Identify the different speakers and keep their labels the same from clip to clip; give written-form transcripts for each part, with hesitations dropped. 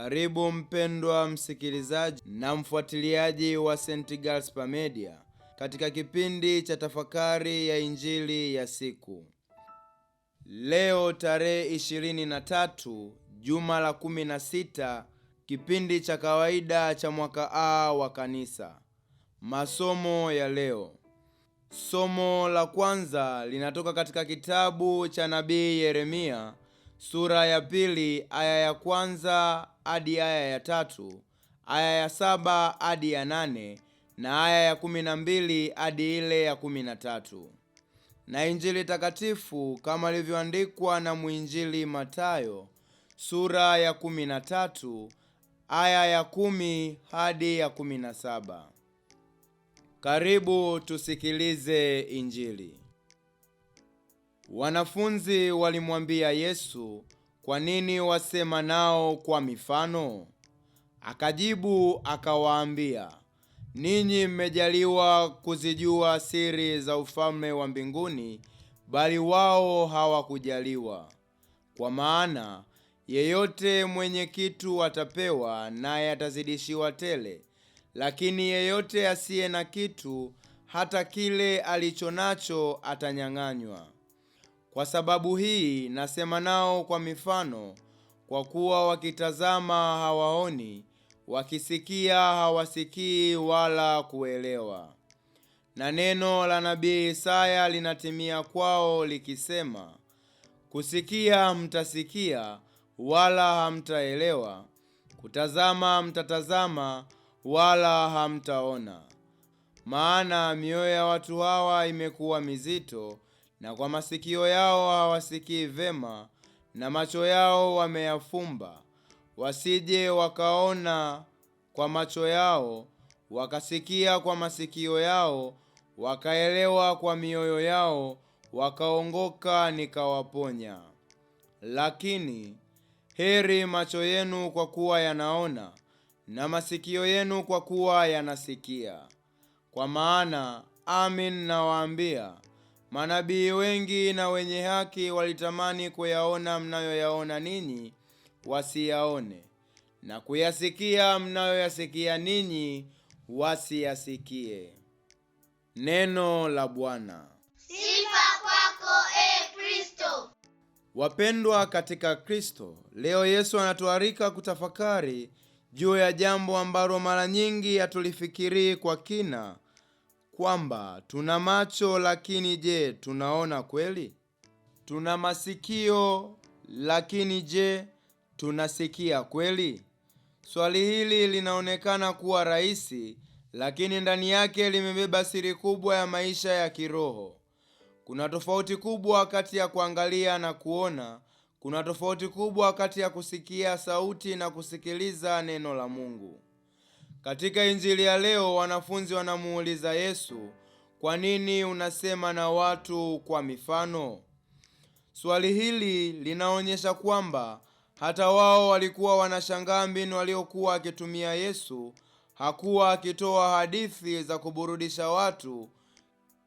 Speaker 1: Karibu mpendwa msikilizaji na mfuatiliaji wa St. Gaspar Media katika kipindi cha tafakari ya Injili ya siku. Leo tarehe 23 juma la 16, kipindi cha kawaida cha mwaka A wa Kanisa. Masomo ya leo. Somo la kwanza linatoka katika kitabu cha nabii Yeremia sura ya 2 aya ya kwanza hadi aya ya 3, aya ya 7 hadi ya 8 na aya ya 12 hadi ile ya 13. Na Injili takatifu kama ilivyoandikwa na mwinjili Mathayo sura ya 13 aya ya 10 hadi ya 17. Karibu tusikilize Injili. Wanafunzi walimwambia Yesu, "Kwa nini wasema nao kwa mifano?" Akajibu akawaambia, "Ninyi mmejaliwa kuzijua siri za ufalme wa mbinguni, bali wao hawakujaliwa. Kwa maana yeyote mwenye kitu atapewa, naye atazidishiwa tele. Lakini yeyote asiye na kitu, hata kile alichonacho atanyang'anywa. Kwa sababu hii nasema nao kwa mifano, kwa kuwa wakitazama hawaoni, wakisikia hawasikii wala kuelewa." Na neno la nabii Isaya linatimia kwao likisema, "Kusikia mtasikia, wala hamtaelewa; kutazama mtatazama, wala hamtaona. Maana mioyo ya watu hawa imekuwa mizito, na kwa masikio yao hawasikii vema, na macho yao wameyafumba, wasije wakaona kwa macho yao, wakasikia kwa masikio yao, wakaelewa kwa mioyo yao, wakaongoka nikawaponya. Lakini heri macho yenu kwa kuwa yanaona, na masikio yenu kwa kuwa yanasikia. Kwa maana amin nawaambia, manabii wengi na wenye haki walitamani kuyaona mnayoyaona ninyi, wasiyaone, na kuyasikia mnayoyasikia ninyi, wasiyasikie." Neno la Bwana.
Speaker 2: Sifa kwako, Kristo.
Speaker 1: Wapendwa katika Kristo, leo Yesu anatualika kutafakari juu ya jambo ambalo mara nyingi hatulifikirii kwa kina, kwamba tuna macho lakini je, tunaona kweli? Tuna masikio lakini je, tunasikia kweli? Swali hili linaonekana kuwa rahisi, lakini ndani yake limebeba siri kubwa ya maisha ya kiroho. Kuna tofauti kubwa kati ya kuangalia na kuona. Kuna tofauti kubwa kati ya kusikia sauti na kusikiliza neno la Mungu. Katika Injili ya leo, wanafunzi wanamuuliza Yesu, "Kwa nini unasema na watu kwa mifano?" Swali hili linaonyesha kwamba hata wao walikuwa wanashangaa mbinu aliyokuwa akitumia Yesu. Hakuwa akitoa hadithi za kuburudisha watu,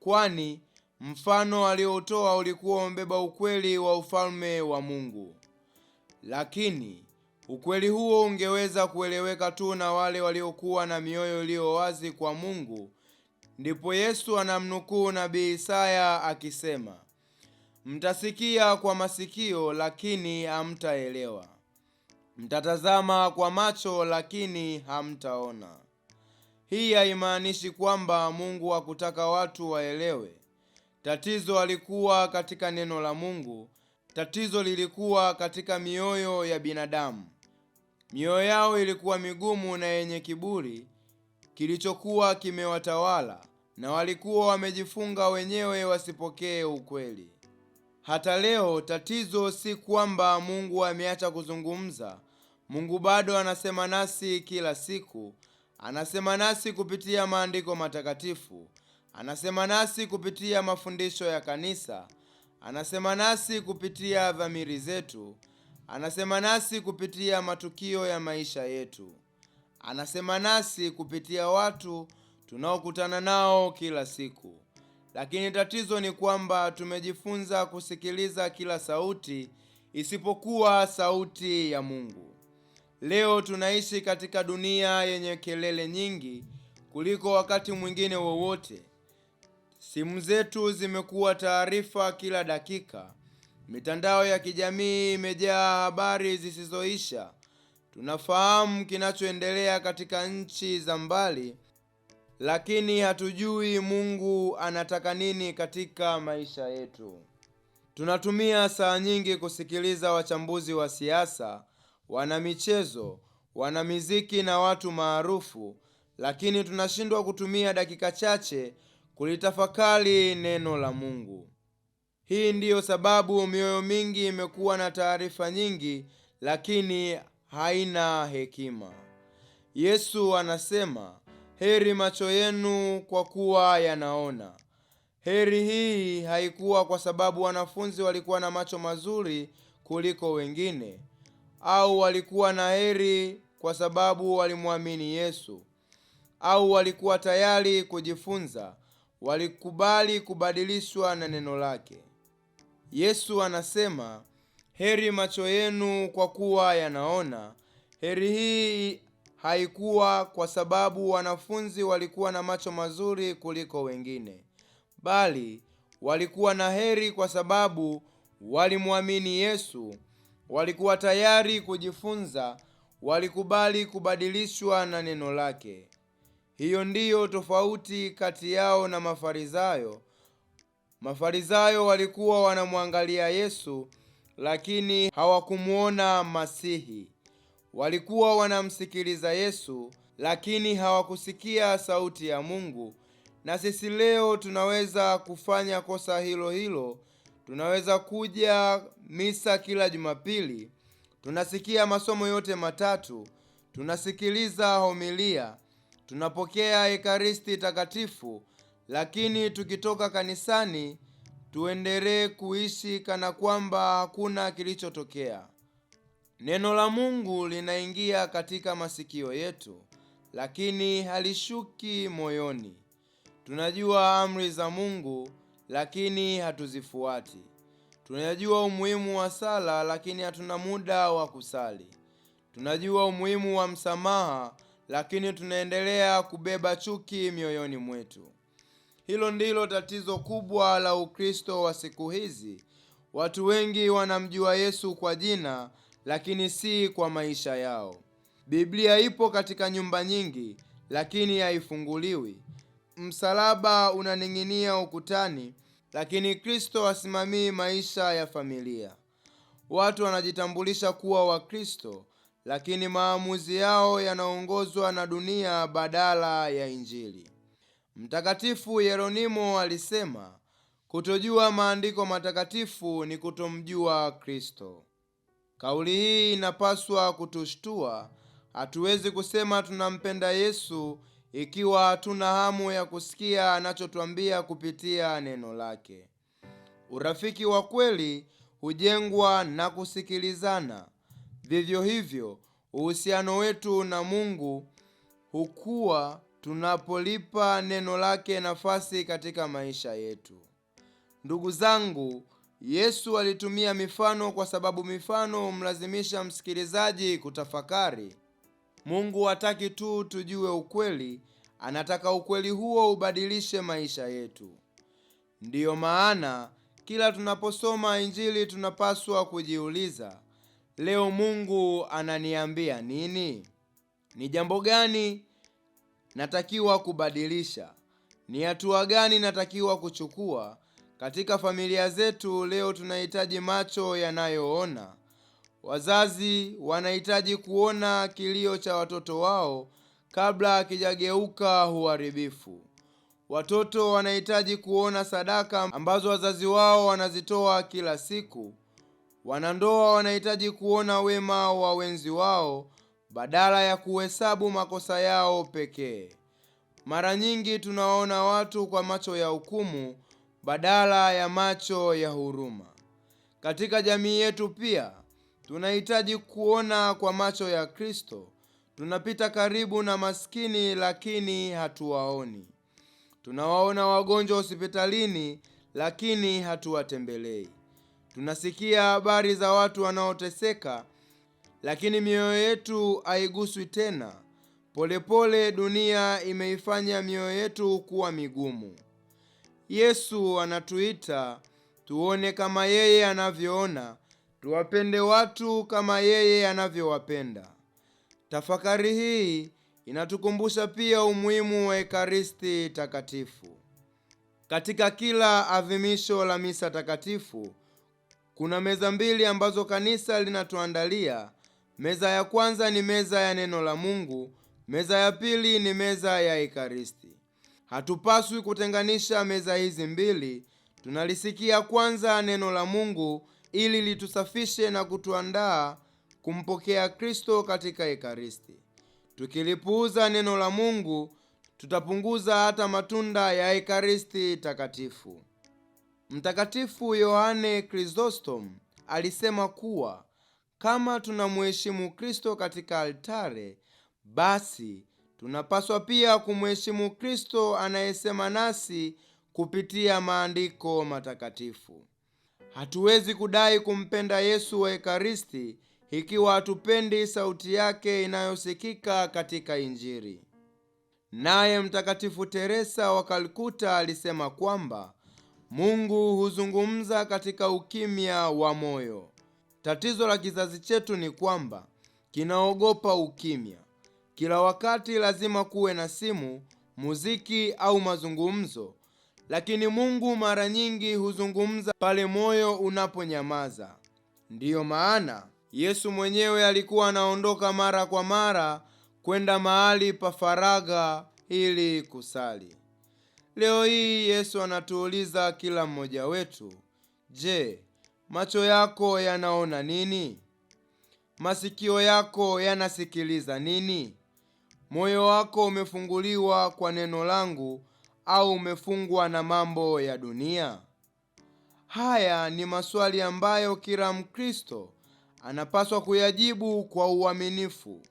Speaker 1: kwani mfano aliotoa ulikuwa umebeba ukweli wa ufalme wa Mungu. Lakini ukweli huo ungeweza kueleweka tu na wale waliokuwa na mioyo iliyo wazi kwa Mungu. Ndipo Yesu anamnukuu nabii Isaya akisema, "Mtasikia kwa masikio lakini hamtaelewa. Mtatazama kwa macho lakini hamtaona." Hii haimaanishi kwamba Mungu hakutaka watu waelewe. Tatizo halikuwa katika neno la Mungu. Tatizo lilikuwa katika mioyo ya binadamu. Mioyo yao ilikuwa migumu na yenye kiburi kilichokuwa kimewatawala, na walikuwa wamejifunga wenyewe wasipokee ukweli. Hata leo tatizo si kwamba Mungu ameacha kuzungumza. Mungu bado anasema nasi kila siku. Anasema nasi kupitia maandiko matakatifu. Anasema nasi kupitia mafundisho ya kanisa. Anasema nasi kupitia dhamiri zetu. Anasema nasi kupitia matukio ya maisha yetu. Anasema nasi kupitia watu tunaokutana nao kila siku. Lakini tatizo ni kwamba tumejifunza kusikiliza kila sauti isipokuwa sauti ya Mungu. Leo tunaishi katika dunia yenye kelele nyingi kuliko wakati mwingine wowote. Simu zetu zimekuwa taarifa kila dakika. Mitandao ya kijamii imejaa habari zisizoisha. Tunafahamu kinachoendelea katika nchi za mbali, lakini hatujui Mungu anataka nini katika maisha yetu. Tunatumia saa nyingi kusikiliza wachambuzi wa siasa, wanamichezo, wanamuziki na watu maarufu, lakini tunashindwa kutumia dakika chache kulitafakari neno la Mungu. Hii ndiyo sababu mioyo mingi imekuwa na taarifa nyingi, lakini haina hekima. Yesu anasema, heri macho yenu kwa kuwa yanaona. Heri hii haikuwa kwa sababu wanafunzi walikuwa na macho mazuri kuliko wengine, au walikuwa na heri kwa sababu walimwamini Yesu, au walikuwa tayari kujifunza, walikubali kubadilishwa na neno lake. Yesu anasema, heri macho yenu kwa kuwa yanaona. Heri hii haikuwa kwa sababu wanafunzi walikuwa na macho mazuri kuliko wengine, bali walikuwa na heri kwa sababu walimwamini Yesu, walikuwa tayari kujifunza, walikubali kubadilishwa na neno lake. Hiyo ndiyo tofauti kati yao na Mafarisayo. Mafarisayo walikuwa wanamwangalia Yesu, lakini hawakumuona Masihi. Walikuwa wanamsikiliza Yesu, lakini hawakusikia sauti ya Mungu. Na sisi leo tunaweza kufanya kosa hilo hilo. Tunaweza kuja misa kila Jumapili, tunasikia masomo yote matatu, tunasikiliza homilia, tunapokea Ekaristi Takatifu, lakini tukitoka kanisani tuendelee kuishi kana kwamba hakuna kilichotokea. Neno la Mungu linaingia katika masikio yetu, lakini halishuki moyoni. Tunajua amri za Mungu, lakini hatuzifuati. Tunajua umuhimu wa sala, lakini hatuna muda wa kusali. Tunajua umuhimu wa msamaha, lakini tunaendelea kubeba chuki mioyoni mwetu. Hilo ndilo tatizo kubwa la Ukristo wa siku hizi. Watu wengi wanamjua Yesu kwa jina, lakini si kwa maisha yao. Biblia ipo katika nyumba nyingi, lakini haifunguliwi. Msalaba unaning'inia ukutani, lakini Kristo hasimamii maisha ya familia. Watu wanajitambulisha kuwa Wakristo, lakini maamuzi yao yanaongozwa na dunia badala ya Injili. Mtakatifu Yeronimo alisema, kutojua maandiko matakatifu ni kutomjua Kristo. Kauli hii inapaswa kutushtua. Hatuwezi kusema tunampenda Yesu ikiwa hatuna hamu ya kusikia anachotuambia kupitia neno lake. Urafiki wa kweli hujengwa na kusikilizana. Vivyo hivyo, uhusiano wetu na Mungu hukua tunapolipa neno lake nafasi katika maisha yetu. Ndugu zangu, Yesu alitumia mifano kwa sababu mifano humlazimisha msikilizaji kutafakari. Mungu hataki tu tujue ukweli, anataka ukweli huo ubadilishe maisha yetu. Ndiyo maana kila tunaposoma Injili tunapaswa kujiuliza, leo Mungu ananiambia nini? Ni jambo gani natakiwa kubadilisha? Ni hatua gani natakiwa kuchukua? Katika familia zetu leo tunahitaji macho yanayoona. Wazazi wanahitaji kuona kilio cha watoto wao kabla hakijageuka uharibifu. Watoto wanahitaji kuona sadaka ambazo wazazi wao wanazitoa kila siku. Wanandoa wanahitaji kuona wema wa wenzi wao badala ya kuhesabu makosa yao pekee. Mara nyingi tunaona watu kwa macho ya hukumu badala ya macho ya huruma. Katika jamii yetu pia tunahitaji kuona kwa macho ya Kristo. Tunapita karibu na maskini lakini hatuwaoni. Tunawaona wagonjwa hospitalini lakini hatuwatembelei. Tunasikia habari za watu wanaoteseka lakini mioyo yetu haiguswi tena. Polepole dunia imeifanya mioyo yetu kuwa migumu. Yesu anatuita tuone kama yeye anavyoona, tuwapende watu kama yeye anavyowapenda. Tafakari hii inatukumbusha pia umuhimu wa Ekaristi Takatifu. Katika kila adhimisho la misa takatifu kuna meza mbili ambazo kanisa linatuandalia. Meza ya kwanza ni meza ya neno la Mungu, meza ya pili ni meza ya Ekaristi. Hatupaswi kutenganisha meza hizi mbili. Tunalisikia kwanza neno la Mungu ili litusafishe na kutuandaa kumpokea Kristo katika Ekaristi. Tukilipuuza neno la Mungu, tutapunguza hata matunda ya Ekaristi Takatifu. Mtakatifu Yohane Chrysostom alisema kuwa kama tunamheshimu Kristo katika altare, basi tunapaswa pia kumheshimu Kristo anayesema nasi kupitia maandiko matakatifu. Hatuwezi kudai kumpenda Yesu wa Ekaristi ikiwa hatupendi sauti yake inayosikika katika Injili. Naye Mtakatifu Teresa wa Kalkuta alisema kwamba Mungu huzungumza katika ukimya wa moyo. Tatizo la kizazi chetu ni kwamba kinaogopa ukimya. Kila wakati lazima kuwe na simu, muziki au mazungumzo, lakini Mungu mara nyingi huzungumza pale moyo unaponyamaza. Ndiyo maana Yesu mwenyewe alikuwa anaondoka mara kwa mara kwenda mahali pa faragha ili kusali. Leo hii Yesu anatuuliza kila mmoja wetu, je, macho yako yanaona nini? Masikio yako yanasikiliza nini? Moyo wako umefunguliwa kwa neno langu au umefungwa na mambo ya dunia? Haya ni maswali ambayo kila Mkristo anapaswa kuyajibu kwa uaminifu.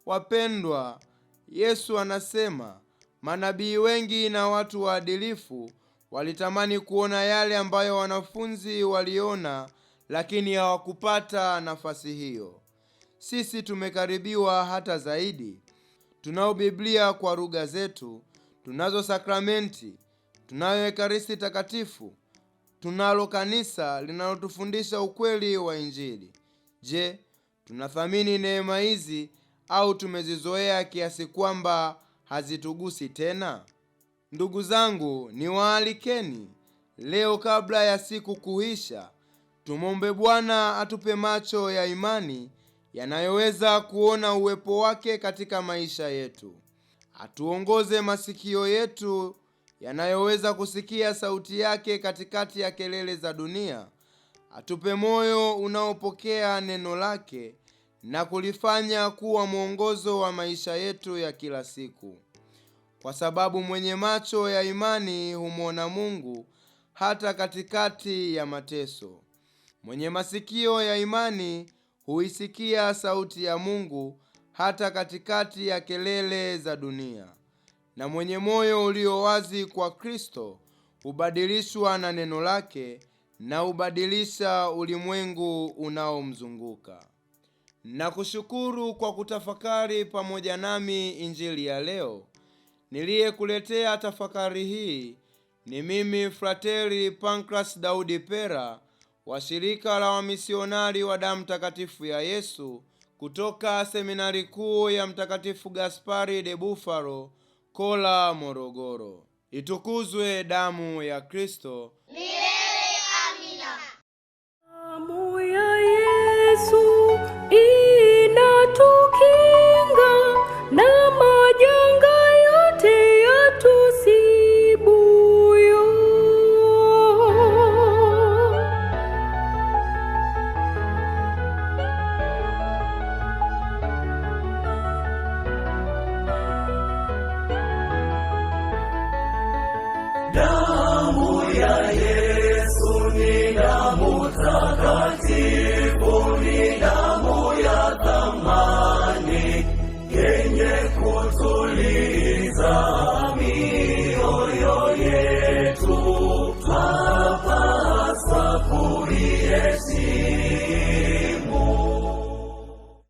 Speaker 1: Wapendwa, Yesu anasema manabii wengi na watu waadilifu walitamani kuona yale ambayo wanafunzi waliona, lakini hawakupata nafasi hiyo. Sisi tumekaribiwa hata zaidi. Tunao Biblia kwa lugha zetu, tunazo sakramenti, tunayo Ekaristi Takatifu, tunalo kanisa linalotufundisha ukweli wa Injili. Je, tunathamini neema hizi au tumezizoea kiasi kwamba hazitugusi tena? Ndugu zangu, niwaalikeni leo, kabla ya siku kuisha, tumombe Bwana atupe macho ya imani yanayoweza kuona uwepo wake katika maisha yetu. Atuongoze masikio yetu yanayoweza kusikia sauti yake katikati ya kelele za dunia. Atupe moyo unaopokea neno lake na kulifanya kuwa mwongozo wa maisha yetu ya kila siku. Kwa sababu mwenye macho ya imani humwona Mungu hata katikati ya mateso. Mwenye masikio ya imani huisikia sauti ya Mungu hata katikati ya kelele za dunia. Na mwenye moyo ulio wazi kwa Kristo hubadilishwa na neno lake na hubadilisha ulimwengu unaomzunguka. Nakushukuru kwa kutafakari pamoja nami Injili ya leo. Niliyekuletea tafakari hii ni mimi Frateri Pancras Daudi Pera wa shirika la wamisionari wa damu takatifu ya Yesu kutoka seminari kuu ya Mtakatifu Gaspari de Bufalo, Kola, Morogoro. Itukuzwe damu ya Kristo!
Speaker 2: Milele amina.
Speaker 3: Damu ya Yesu inatukinga na majanga yote yatusibuyo.
Speaker 4: Damu ya Yesu ni damu takatifu.